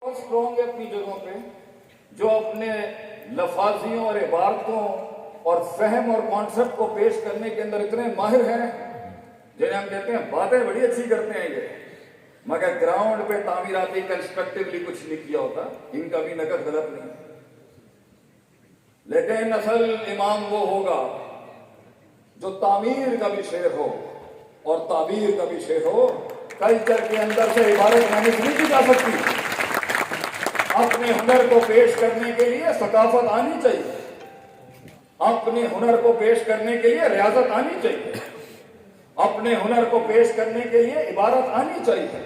Strong ہے اپنی جگہوں پہ، جو اپنے لفاظیوں اور عبارتوں اور فہم اور کانسیپٹ کو پیش کرنے کے اندر اتنے ماہر ہیں، جنہیں ہم کہتے ہیں باتیں بڑی اچھی کرتے ہیں یہ، مگر گراؤنڈ پہ تعمیراتی کنسٹرکٹیولی کچھ نہیں کیا ہوتا، ان کا بھی نقد غلط نہیں۔ لیکن اصل امام وہ ہوگا جو تعمیر کا بھی شیر ہو اور تعبیر کا بھی شیر ہو۔ کلچر کے اندر سے عبارت مینج نہیں کی جا سکتی۔ اپنے ہنر کو پیش کرنے کے لیے ثقافت آنی چاہیے، اپنے ہنر کو پیش کرنے کے لیے ریاضت آنی چاہیے، اپنے ہنر کو پیش کرنے کے لیے عبارت آنی چاہیے،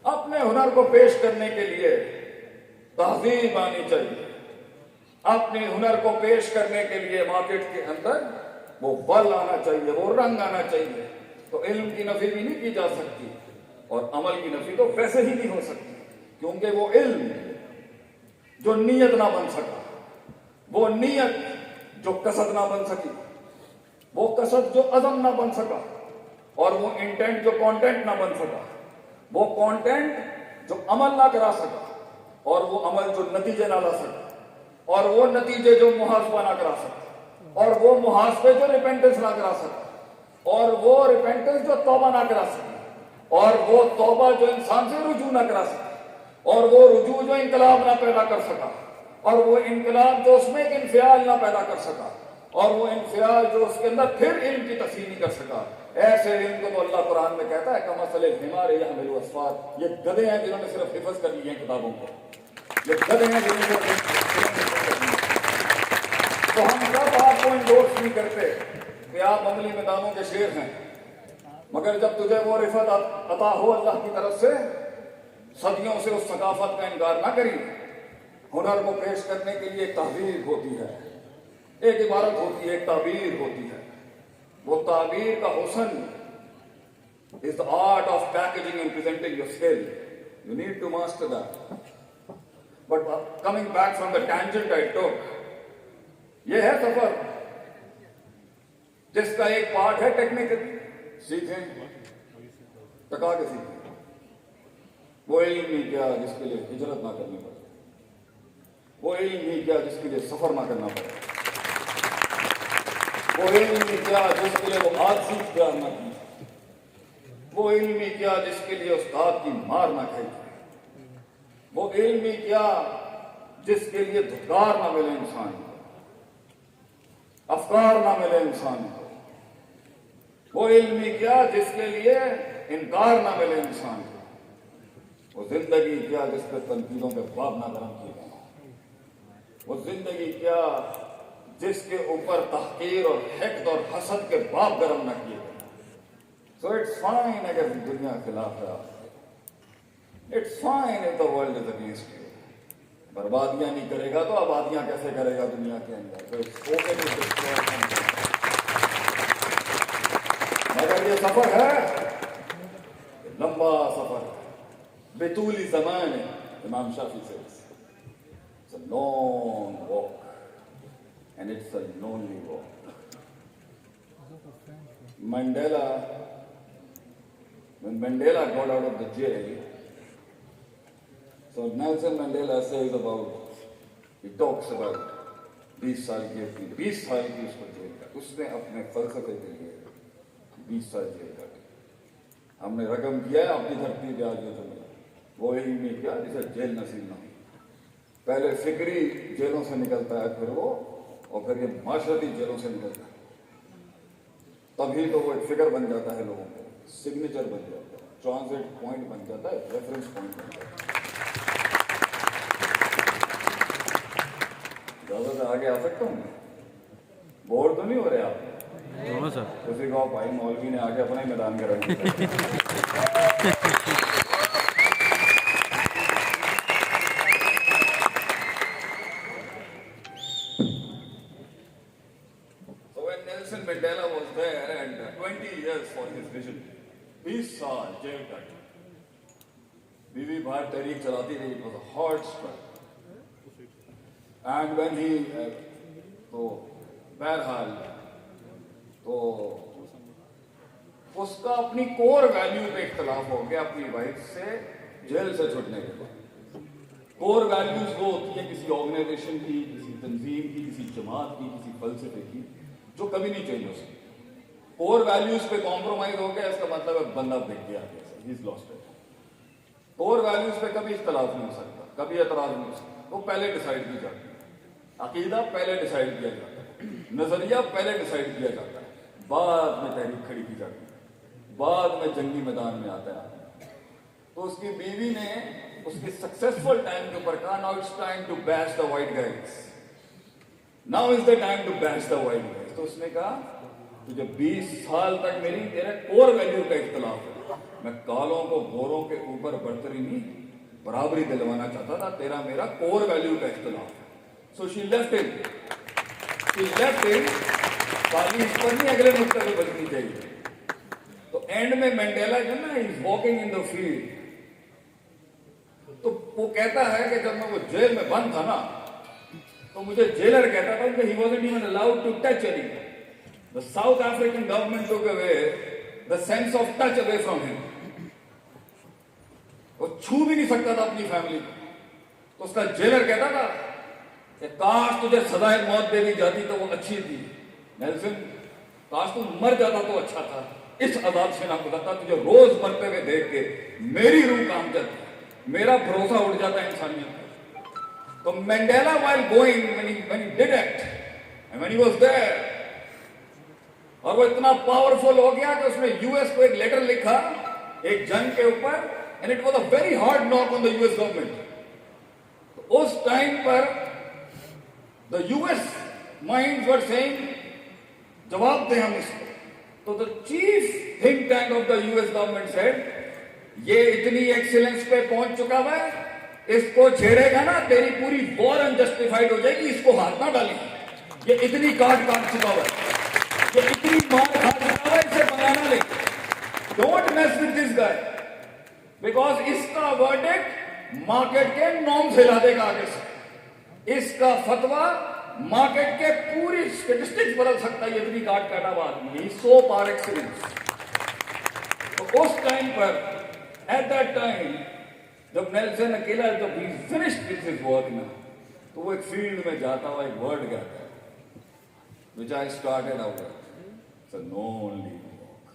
اپنے ہنر کو پیش کرنے کے لیے تہذیب آنی چاہیے، اپنے ہنر کو پیش کرنے کے لیے مارکیٹ کے اندر وہ بل آنا چاہیے، وہ رنگ آنا چاہیے۔ تو علم کی نفی بھی نہیں کی جا سکتی اور عمل کی نفی تو ویسے ہی نہیں ہو سکتی، کیونکہ وہ علم جو نیت نہ بن سکا، وہ نیت جو قصد نہ بن سکی، وہ قصد جو عزم نہ بن سکا، اور وہ انٹینٹ جو کانٹینٹ نہ بن سکا، وہ کانٹینٹ جو عمل نہ کرا سکا، اور وہ عمل جو نتیجے نہ لا سکا، اور وہ نتیجے جو محاسبہ نہ کرا سکا، اور وہ محاسبے جو ریپینٹنس نہ کرا سکا، اور وہ ریپینٹنس جو توبہ نہ کرا سکا، اور وہ توبہ جو انسان سے رجوع نہ کرا سکا، اور وہ رجوع جو انقلاب نہ پیدا کر سکا، اور وہ انقلاب جو اس میں ایک انفعال نہ پیدا کر سکا، اور وہ انفعال جو اس کے اندر پھر علم کی تصحیح نہیں کر سکا، ایسے علم کو تو اللہ قرآن میں کہتا ہے کمثل الحمار یحمل اسفار، یہ گدھے ہیں جنہوں نے صرف حفظ کر لی ہیں کتابوں کو، یہ گدھے ہیں جنہوں نے صرف حفظ کر لی ہیں۔ تو ہم سب آپ کو انڈورس نہیں کرتے کہ آپ عملی میدانوں کے شیر ہیں، مگر جب تجھے وہ رفت عطا ہو اللہ کی طرف سے، صدیوں سے اس ثقافت کا انکار نہ کری۔ ہنر کو پیش کرنے کے لیے ایک تحریر ہوتی ہے، ایک عبارت ہوتی ہے، ایک تعبیر ہوتی ہے۔ وہ تعبیر کا حسن is the art of packaging and presenting your skill. You need to master that. But coming back from the tangent I took, یہ ہے سفر جس کا ایک پارٹ ہے ٹیکنیکل، سیکھیں ٹکا کے سیکھیں۔ وہ علم نہیں کیا جس کے لیے ہجرت نہ کرنی پڑے، وہ علم نہیں کیا جس کے لیے سفر نہ کرنا پڑے، وہ علم نہیں کیا جس کے لیے وہ عاجزی اختیار نہ کی، وہ علم نہیں کیا جس کے لیے استاد کی مار نہ کھائی، وہ علم نہیں کیا جس کے لیے دھتکار نہ ملے انسان کو، افکار نہ ملے انسان کو، وہ علم نہیں کیا جس کے لیے انکار نہ ملے انسان کو، وہ زندگی کیا جس پہ تنقیدوں کے باب نہ گرم کیے گئے، وہ زندگی کیا جس کے اوپر تحقیر اور حقد اور حسد کے باب گرم نہ کیے گئے۔ سو اٹس فائن اگر دنیا خلاف ہے آپ کے، it's fine if the world is against you۔ بربادیاں نہیں کرے گا تو آبادیاں کیسے کرے گا دنیا کے اندر؟ تو it's okay to destroy something۔ مگر یہ سفر ہے، لمبا سفر ہے، بطول زمان ہے۔ امام شافعی سے it's a long walk and it's a lonely walk۔ when Mandela got out of the jail, so Nelson Mandela says he talks about 20 سال کی اس کو جیل کا، اس نے اپنے فلسفے کے لیے 20 سال جیل کاٹی۔ ہم نے رقم کیا ہے اپنی دھرتی پہ آج جو ملا، وہ علم نہیں کیا جسے جیل نصیب نہ ہو۔ پہلے فکری جیلوں سے نکلتا ہے، پھر وہ، اور پھر یہ معاشرتی جیلوں سے نکلتا ہے، تبھی تو وہ ایک فگر بن جاتا ہے، لوگوں کو سگنیچر بن جاتا ہے، ٹرانزٹ پوائنٹ بن جاتا ہے، ریفرنس پوائنٹ بن جاتا ہے۔ اجازت ہے آگے آ سکتا ہوں میں؟ بور تو نہیں ہو رہے آپ؟ کسی کو بھائی مولوی نے آگے اپنا ہی میدان گرم کیا۔ Nelson Mandela was there and 20 years for his vision. 20 سال جیل کاٹی، بیوی باہر تحریک چلاتی رہی، it was a hard struggle. And when he تو بہرحال تو اس کا اپنی کور ویلیو پہ اختلاف ہو گیا اپنی وائف سے جیل سے چھوٹنے کے بعد۔ کور ویلیوز وہ ہوتی ہیں کسی آرگنائزیشن کی, کسی تنظیم کی, کسی جماعت کی, کسی فلسفے کی, جو کبھی نہیں چینج ہو سکتی. کور ویلیوز پہ کمپرومائز ہو گیا اس کا مطلب ہے بندہ بک گیا, ہی از لاسٹ اٹ. کور ویلیوز پہ کبھی اختلاف نہیں ہو سکتا, کبھی اعتراض نہیں ہو سکتا, وہ پہلے ڈیسائیڈ کی جاتی ہے. عقیدہ پہلے ڈیسائیڈ کیا جاتا ہے, نظریہ پہلے ڈیسائیڈ کیا جاتا ہے, بعد میں تحریک کھڑی کی جاتی ہے, بعد میں جنگی میدان میں آتا ہے. تو اس کی بیوی نے اس کے سکسیسفل ٹائم کے اوپر کہا, now it's time to bash the white guys, now is the time to bash the white guys. تو اس نے کہا تجھے 20 سال تک میری تیرے کور ویلیو کا اختلاف ہے, میں کالوں کو گوروں کے اوپر برتری نہیں برابری دلوانا چاہتا تھا, تیرا میرا کور ویلیو کا اختلاف ہے. سو شی لیفٹ ہم, خالی اس پر نہیں اگلے نقطے پہ بچنی چاہیے. تو اینڈ میں مینڈیلا جو نا از واکنگ ان دا فیلڈ, تو وہ کہتا ہے کہ جب میں وہ جیل میں بند تھا نا تو مجھے جیلر کہتا تھا کہ he wasn't even allowed to touch anything. The South African government took away the sense of touch away from him. وہ چھو بھی نہیں سکتا تھا اپنی فیملی کو. تو اس کا جیلر کہتا تھا کہ کاش تجھے سزائے موت دے دی جاتی تو وہ اچھی تھی نیلسن, کاش تو مر جاتا تو اچھا تھا, اس عذاب سے نہ گزرتا. تجھے روز مرتے ہوئے دیکھ کے میری روح کام جاتی, میرا بھروسہ اٹھ جاتا ہے انسانیت پر. تو Mandela while going when he did act and when he was there, اور وہ اتنا پاورفل ہو گیا کہ اس نے یو ایس کو ایک لیٹر لکھا ایک جنگ کے اوپر, and it was a very hard knock on the US government. اس ٹائم پر the US minds were saying جواب دیں ہم اس کو. تو the chief think tank of the US government said یہ اتنی ایکسیلنس پہ پہنچ چکا ہوا ہے, اس کو چھیڑے گا نا تیری پوری وار انجسٹیفائڈ ہو جائے گی, اس کو ہاتھ نہ ڈالیں. یہ اتنی کاٹ چکا ہوا ہے, یہ اتنی مار کھا چکا ہوا ہے, اسے بنانا لے. Don't mess with this guy, because اس کا ورڈکٹ مارکیٹ کے نارمز ہلا دے گا آگے سے. اس کا فتویٰ مارکیٹ کے پوری اسٹیٹسٹکس بدل سکتا ہے. یہ اتنی کاٹا ہوا آدمی, سو پار ایکسیلنس. تو اس ٹائم پر ایٹ دیٹ ٹائم جب نیلسن اکیلا جب ہی فنشڈ ود ہز ورک نا, تو وہ ایک فیلڈ میں جاتا ہوا ایک ورڈ کہتا ہے which I started out with. It's a lonely walk.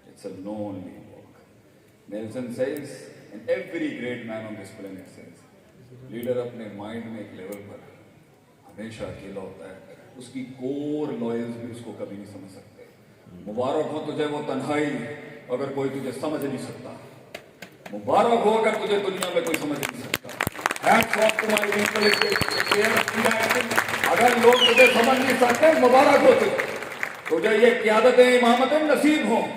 It's a lonely walk. Nelson says, and every great man on this planet says, leader اپنے مائنڈ میں ایک لیول پر ہمیشہ اکیلا ہوتا ہے, اس کی کور لوئلز بھی اس کو کبھی نہیں سمجھ سکتے. مبارک ہو تجھے وہ تنہائی اگر کوئی تجھے سمجھ نہیں سکتا, مبارک ہو اگر تجھے دنیا میں کوئی سمجھ نہیں سکتا. اگر لوگ تجھے سمجھ نہیں سکتے مبارک ہو تجھے یہ قیادت امامت نصیب ہوں.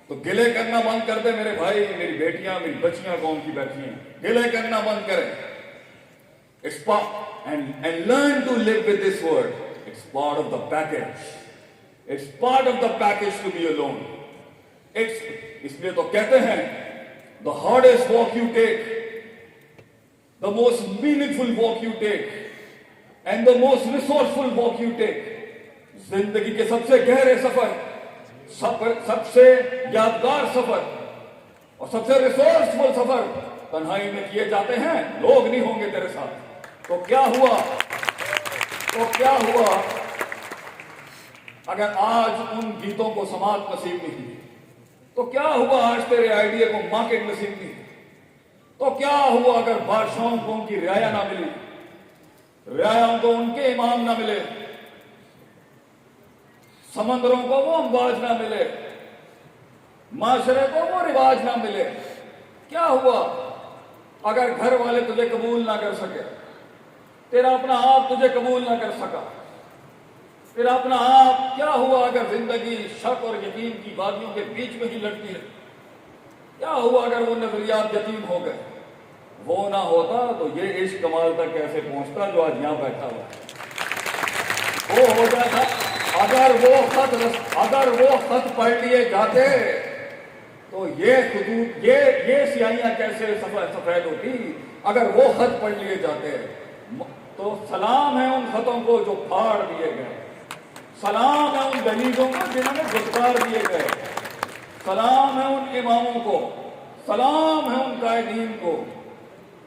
تو گلے کرنا بند کر دے میرے بھائی, میری بیٹیاں, میری بچیاں قوم کی بیٹھی ہیں, گلے کرنا بند کریں. And learn to live with this word. It's part of the package. It's part of the package to be alone. اس لیے تو کہتے ہیں the hardest walk you take, the most meaningful walk you take, and the most resourceful walk you take. زندگی کے سب سے گہرے سفر, سب سے یادگار سفر اور سب سے ریسورسفل سفر تنہائی میں کیے جاتے ہیں. لوگ نہیں ہوں گے تیرے ساتھ. تو کیا ہوا اگر آج ان گیتوں کو سماعت نصیب نہیں, تو کیا ہوا آج تیرے آئیڈیا کو مارکیٹ نصیب نہیں, تو کیا ہوا اگر بادشاہوں کو ان کی رعایا نہ ملی, رعایا کو ان کے امام نہ ملے, سمندروں کو وہ امواج نہ ملے, معاشرے کو وہ رواج نہ ملے. کیا ہوا اگر گھر والے تجھے قبول نہ کر سکے, تیرا اپنا آپ تجھے قبول نہ کر سکا, تیرا اپنا آپ. کیا ہوا اگر زندگی شک اور یقین کی وادیوں کے بیچ میں ہی لڑتی ہے, کیا ہوا اگر وہ نظریات یتیم ہو گئے. وہ نہ ہوتا تو یہ عشق کمال تک کیسے پہنچتا جو آج یہاں بیٹھا ہوا ہے. وہ ہو جاتا اگر وہ خط پڑھ لیے جاتے تو یہ خطوط یہ سیاہیاں کیسے سفید ہوتی. اگر وہ خط پڑھ لیے جاتے تو سلام ہے ان خطوں کو جو پھاڑ دیے گئے, سلام ہے ان دلیلوں کو جنہوں نے گفتار دیے گئے, سلام ہے ان اماموں کو, سلام ہے ان قائدین کو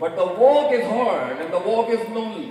But the walk is hard and the walk is lonely.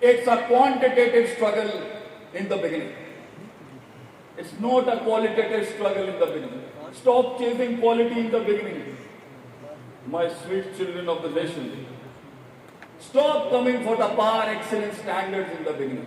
it's a quantitative struggle in the beginning. It's not a qualitative struggle in the beginning. Stop chasing quality in the beginning, my sweet children of the nation. Stop coming for the par excellence standards in the beginning.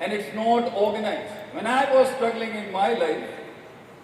and it's not organized. When I was struggling in my life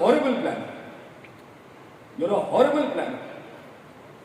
horrible planner. You are a horrible planner.